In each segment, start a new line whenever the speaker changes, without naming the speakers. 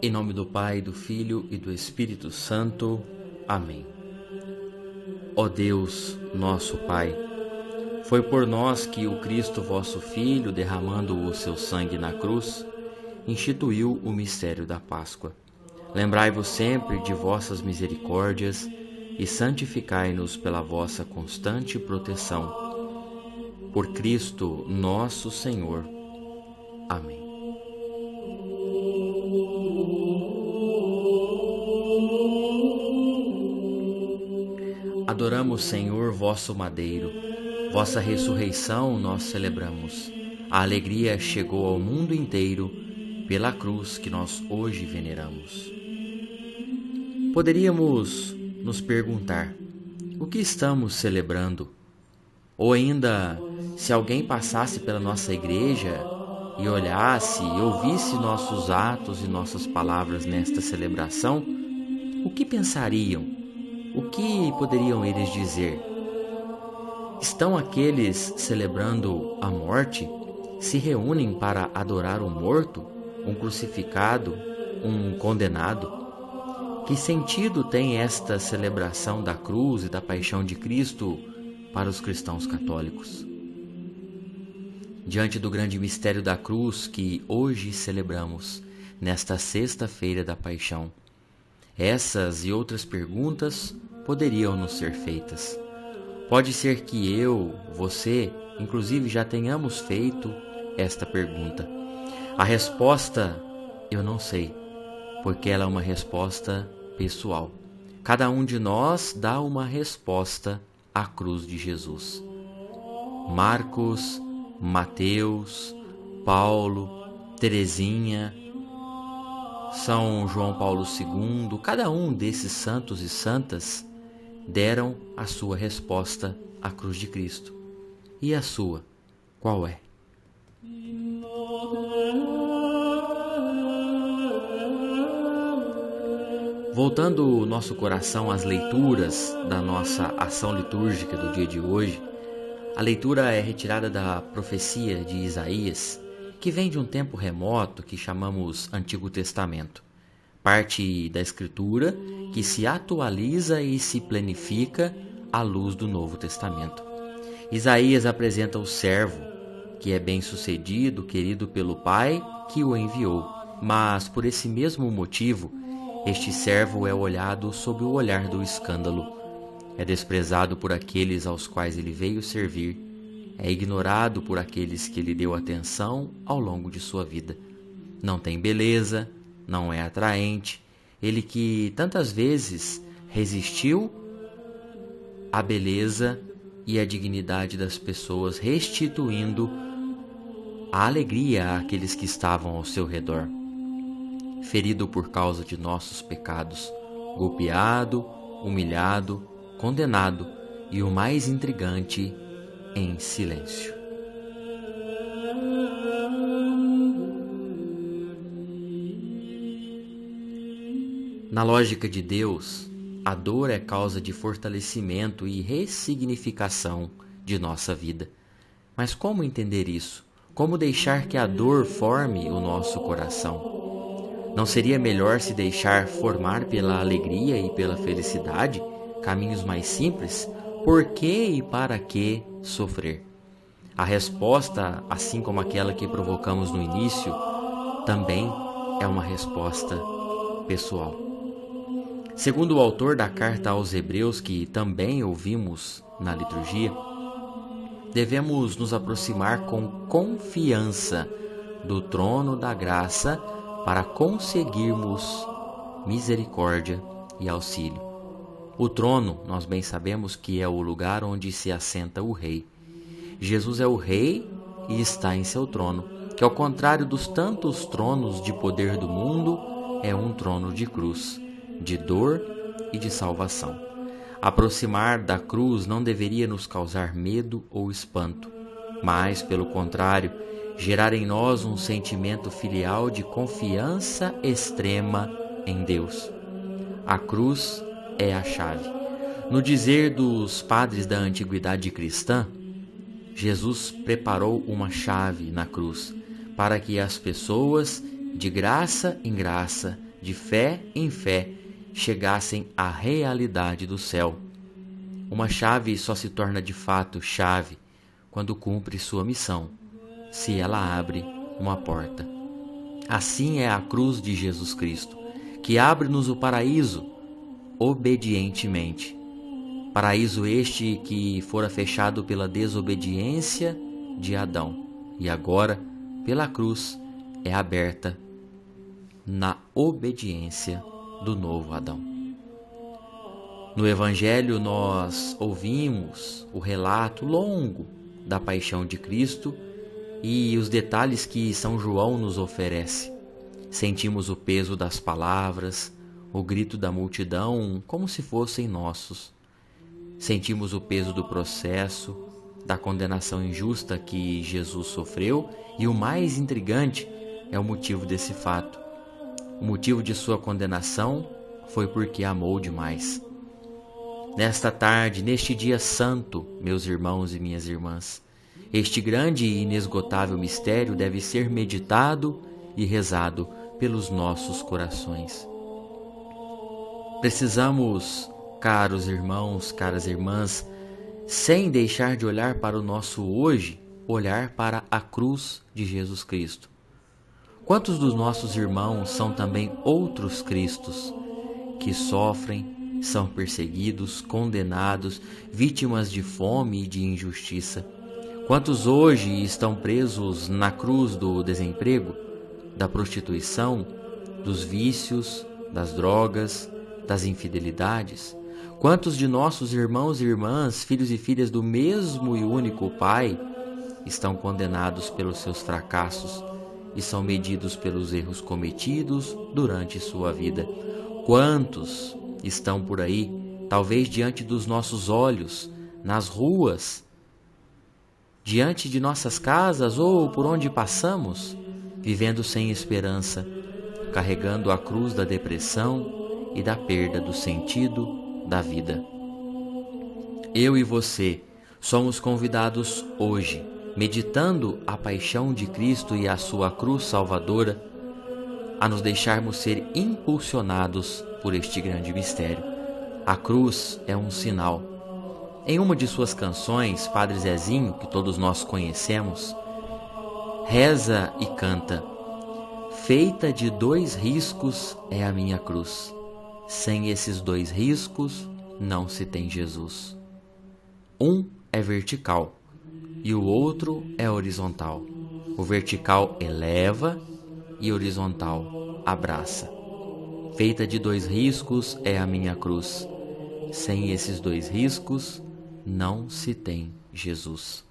Em nome do Pai, do Filho e do Espírito Santo. Amém. Ó Deus, nosso Pai, foi por nós que o Cristo, vosso Filho, derramando o seu sangue na cruz, instituiu o mistério da Páscoa. Lembrai-vos sempre de vossas misericórdias e santificai-nos pela vossa constante proteção. Por Cristo nosso Senhor. Amém. Adoramos, Senhor, vosso madeiro. Vossa ressurreição nós celebramos. A alegria chegou ao mundo inteiro pela cruz que nós hoje veneramos. Poderíamos nos perguntar: o que estamos celebrando? Ou ainda, se alguém passasse pela nossa igreja e olhasse e ouvisse nossos atos e nossas palavras nesta celebração, o que pensariam? O que poderiam eles dizer? Estão aqueles celebrando a morte? Se reúnem para adorar um morto, um crucificado, um condenado? Que sentido tem esta celebração da cruz e da paixão de Cristo para os cristãos católicos? Diante do grande mistério da cruz que hoje celebramos, nesta sexta-feira da paixão, essas e outras perguntas poderiam nos ser feitas. Pode ser que eu, você, inclusive já tenhamos feito esta pergunta. A resposta eu não sei, porque ela é uma resposta pessoal. Cada um de nós dá uma resposta à cruz de Jesus. Marcos, Mateus, Paulo, Teresinha, São João Paulo II, cada um desses santos e santas deram a sua resposta à cruz de Cristo. E a sua, qual é? Voltando o nosso coração às leituras da nossa ação litúrgica do dia de hoje, a leitura é retirada da profecia de Isaías, que vem de um tempo remoto que chamamos Antigo Testamento. Parte da Escritura que se atualiza e se planifica à luz do Novo Testamento. Isaías apresenta o servo, que é bem-sucedido, querido pelo Pai, que o enviou. Mas, por esse mesmo motivo, este servo é olhado sob o olhar do escândalo. É desprezado por aqueles aos quais ele veio servir. É ignorado por aqueles que lhe deu atenção ao longo de sua vida. Não tem beleza, não é atraente. Ele que tantas vezes resistiu à beleza e à dignidade das pessoas, restituindo a alegria àqueles que estavam ao seu redor. Ferido por causa de nossos pecados, golpeado, humilhado, condenado e o mais intrigante, em silêncio. Na lógica de Deus, a dor é causa de fortalecimento e ressignificação de nossa vida. Mas como entender isso? Como deixar que a dor forme o nosso coração? Não seria melhor se deixar formar pela alegria e pela felicidade, caminhos mais simples? Por que e para que sofrer? A resposta, assim como aquela que provocamos no início, também é uma resposta pessoal. Segundo o autor da carta aos Hebreus, que também ouvimos na liturgia, devemos nos aproximar com confiança do trono da graça para conseguirmos misericórdia e auxílio. O trono, nós bem sabemos que é o lugar onde se assenta o rei. Jesus é o rei e está em seu trono, que ao contrário dos tantos tronos de poder do mundo, é um trono de cruz, de dor e de salvação. Aproximar da cruz não deveria nos causar medo ou espanto, mas, pelo contrário, gerar em nós um sentimento filial de confiança extrema em Deus. A cruz é a chave. No dizer dos padres da antiguidade cristã, Jesus preparou uma chave na cruz para que as pessoas, de graça em graça, de fé em fé, chegassem à realidade do céu. Uma chave só se torna de fato chave quando cumpre sua missão, se ela abre uma porta. Assim é a cruz de Jesus Cristo, que abre-nos o paraíso obedientemente. Paraíso este que fora fechado pela desobediência de Adão e agora, pela cruz, é aberta na obediência do novo Adão. No Evangelho nós ouvimos o relato longo da paixão de Cristo e os detalhes que São João nos oferece. Sentimos o peso das palavras, o grito da multidão como se fossem nossos. Sentimos o peso do processo, da condenação injusta que Jesus sofreu, e o mais intrigante é o motivo desse fato. O motivo de sua condenação foi porque amou demais. Nesta tarde, neste dia santo, meus irmãos e minhas irmãs, este grande e inesgotável mistério deve ser meditado e rezado pelos nossos corações. Precisamos, caros irmãos, caras irmãs, sem deixar de olhar para o nosso hoje, olhar para a cruz de Jesus Cristo. Quantos dos nossos irmãos são também outros Cristos que sofrem, são perseguidos, condenados, vítimas de fome e de injustiça? Quantos hoje estão presos na cruz do desemprego, da prostituição, dos vícios, das drogas, das infidelidades? Quantos de nossos irmãos e irmãs, filhos e filhas do mesmo e único Pai, estão condenados pelos seus fracassos e são medidos pelos erros cometidos durante sua vida? Quantos estão por aí, talvez diante dos nossos olhos, nas ruas, diante de nossas casas ou por onde passamos, vivendo sem esperança, carregando a cruz da depressão e da perda do sentido da vida? Eu e você somos convidados hoje, meditando a paixão de Cristo e a sua cruz salvadora, a nos deixarmos ser impulsionados por este grande mistério. A cruz é um sinal. Em uma de suas canções, Padre Zezinho, que todos nós conhecemos, reza e canta: feita de 2 riscos é a minha cruz. Sem esses 2 riscos, não se tem Jesus. Um é vertical e o outro é horizontal. O vertical eleva e o horizontal abraça. Feita de 2 riscos é a minha cruz. Sem esses 2 riscos, não se tem Jesus.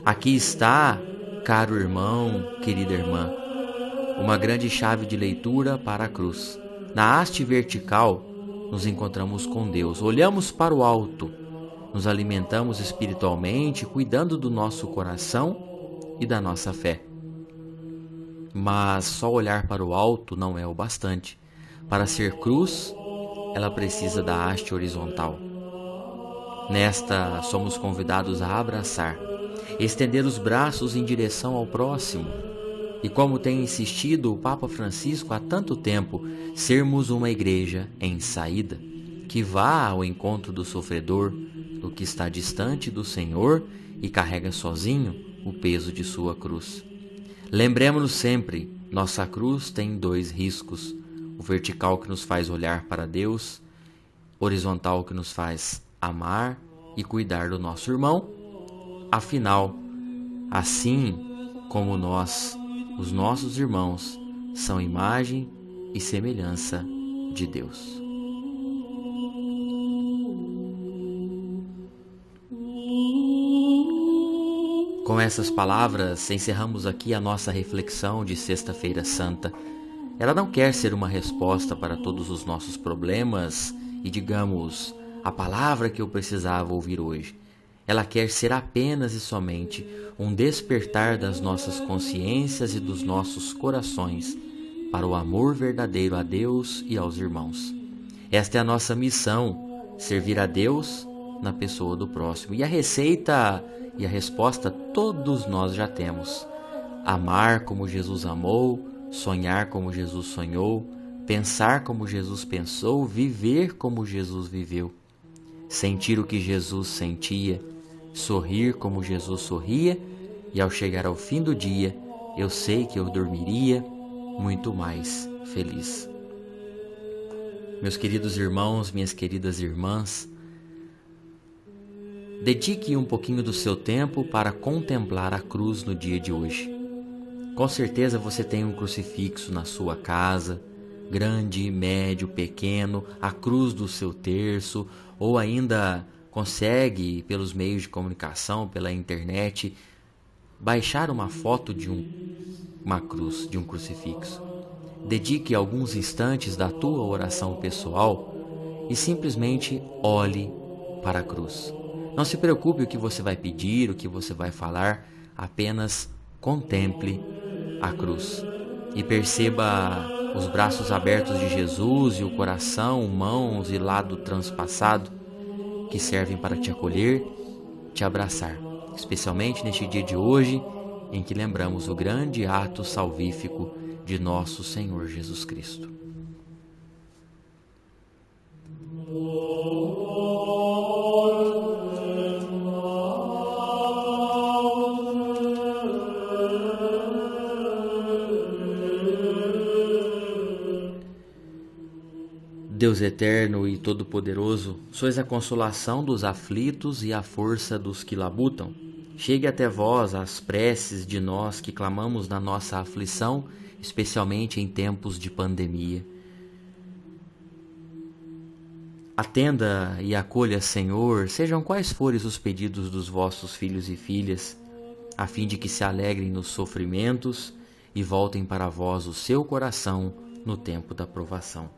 Aqui está, caro irmão, querida irmã, uma grande chave de leitura para a cruz. Na haste vertical, nos encontramos com Deus. Olhamos para o alto, nos alimentamos espiritualmente, cuidando do nosso coração e da nossa fé. Mas só olhar para o alto não é o bastante. Para ser cruz, ela precisa da haste horizontal. Nesta, somos convidados a abraçar, estender os braços em direção ao próximo. E como tem insistido o Papa Francisco há tanto tempo, sermos uma igreja em saída, que vá ao encontro do sofredor, do que está distante do Senhor e carrega sozinho o peso de sua cruz. Lembremos-nos sempre, nossa cruz tem 2 riscos: o vertical que nos faz olhar para Deus, horizontal que nos faz amar e cuidar do nosso irmão. Afinal, assim como nós, os nossos irmãos são imagem e semelhança de Deus. Com essas palavras, encerramos aqui a nossa reflexão de Sexta-feira Santa. Ela não quer ser uma resposta para todos os nossos problemas e, digamos, a palavra que eu precisava ouvir hoje. Ela quer ser apenas e somente um despertar das nossas consciências e dos nossos corações para o amor verdadeiro a Deus e aos irmãos. Esta é a nossa missão, servir a Deus na pessoa do próximo. E a receita e a resposta todos nós já temos. Amar como Jesus amou, sonhar como Jesus sonhou, pensar como Jesus pensou, viver como Jesus viveu, sentir o que Jesus sentia, sorrir como Jesus sorria, e ao chegar ao fim do dia, eu sei que eu dormiria muito mais feliz. Meus queridos irmãos, minhas queridas irmãs, dedique um pouquinho do seu tempo para contemplar a cruz no dia de hoje. Com certeza você tem um crucifixo na sua casa, grande, médio, pequeno, a cruz do seu terço, ou ainda consegue, pelos meios de comunicação, pela internet, baixar uma foto de uma cruz, de um crucifixo. Dedique alguns instantes da tua oração pessoal e simplesmente olhe para a cruz. Não se preocupe o que você vai pedir, o que você vai falar, apenas contemple a cruz e perceba os braços abertos de Jesus e o coração, mãos e lado transpassado que servem para te acolher, te abraçar, especialmente neste dia de hoje em que lembramos o grande ato salvífico de nosso Senhor Jesus Cristo. Deus eterno e todo-poderoso, sois a consolação dos aflitos e a força dos que labutam. Chegue até vós as preces de nós que clamamos na nossa aflição, especialmente em tempos de pandemia. Atenda e acolha, Senhor, sejam quais forem os pedidos dos vossos filhos e filhas, a fim de que se alegrem nos sofrimentos e voltem para vós o seu coração no tempo da provação.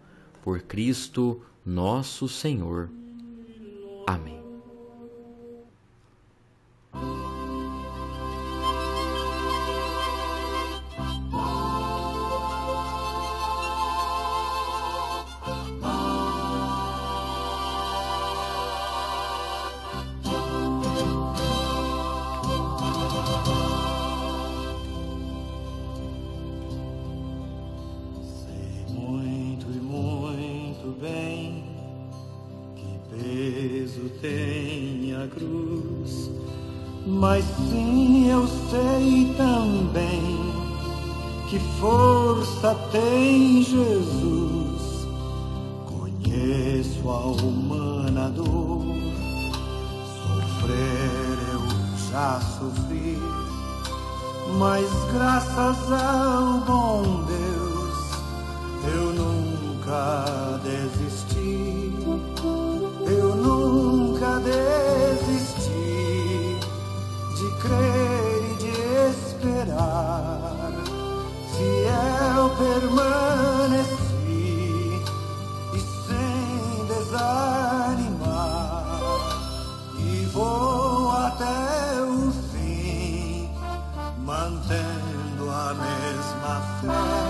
Por Cristo nosso Senhor. Amém.
Tem a cruz, mas sim eu sei também que força tem Jesus. Conheço a humana dor, sofrer eu já sofri, mas graças ao bom Deus eu nunca desisti. Eu nunca desisti de crer e de esperar. Fiel permaneci e sem desanimar. E vou até o fim, mantendo a mesma fé.